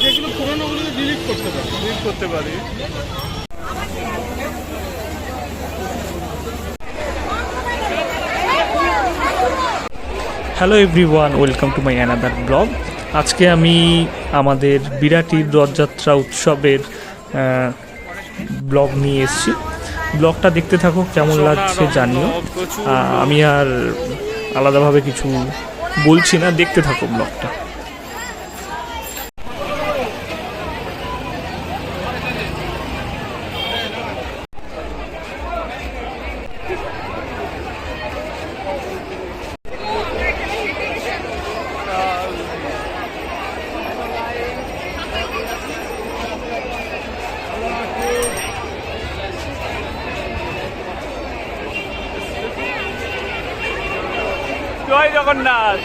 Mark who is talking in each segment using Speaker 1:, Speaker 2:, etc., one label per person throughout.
Speaker 1: যেগুলো পুরোনোগুলো ডিলিট করতে পারি।
Speaker 2: Hello everyone, welcome to my another blog. আজকে আমি আমাদের বিরাটির রথযাত্রা উৎসবের ব্লগ নিয়ে এসেছি। ব্লগটা দেখতে থাকো, কেমন লাগছে জানিও। আমি আর আলাদাভাবে কিছু বলছি না, দেখতে থাকো ব্লগটা। জয় জগন্নাথ।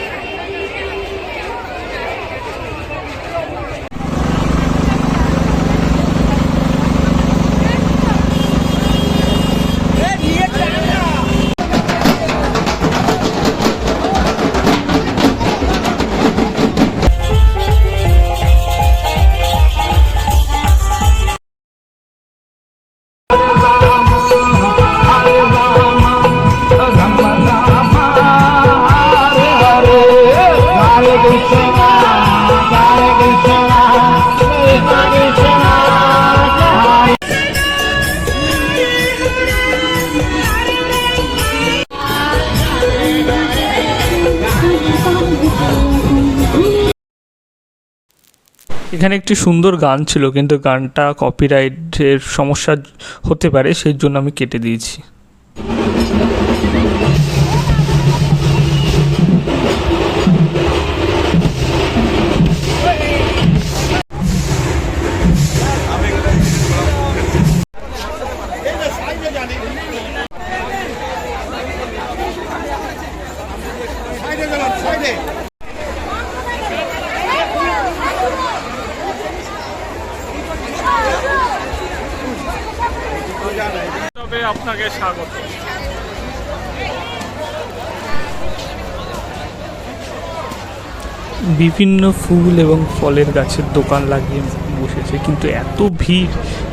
Speaker 2: এখানে একটি সুন্দর গান ছিল, কিন্তু গানটা কপিরাইটের সমস্যা হতে পারে, সেই জন্য আমি কেটে দিয়েছি। আপনাকে স্বাগত। বিভিন্ন ফুল এবং ফলের গাছের দোকান লাগিয়ে বসেছে, কিন্তু এত ভিড়,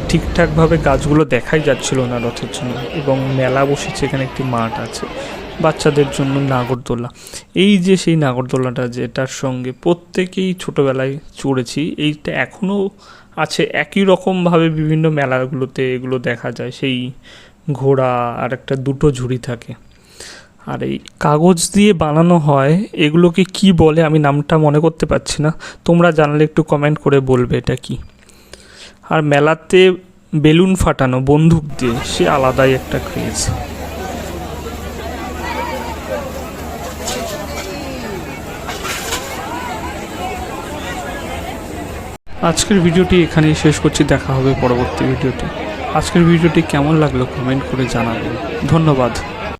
Speaker 2: ঠিকঠাকভাবে গাছগুলো দেখাই যাচ্ছিল না রথের জন্য। এবং মেলা বসেছে, এখানে একটি মাঠ আছে বাচ্চাদের জন্য, নাগরদোলা। এই যে সেই নাগরদোলাটা, যেটার সঙ্গে প্রত্যেকেই ছোটোবেলায় চড়েছি, এইটা এখনও আছে একই রকমভাবে বিভিন্ন মেলাগুলোতে এগুলো দেখা যায়। সেই ঘোড়া আর একটা দুটো ঝুড়ি থাকে, আর এই কাগজ দিয়ে বানানো হয়। এগুলোকে কি বলে আমি নামটা মনে করতে পারছি না, তোমরা জানলে একটু কমেন্ট করে বলবে এটা কি। আর মেলাতে বেলুন ফাটানো বন্দুক দিয়ে, সে আলাদাই একটা ক্রেজ। আজকের ভিডিওটি এখানেই শেষ করছি, দেখা হবে পরবর্তী ভিডিওটি। আজকের ভিডিওটি কেমন লাগলো কমেন্ট করে জানাবেন। ধন্যবাদ।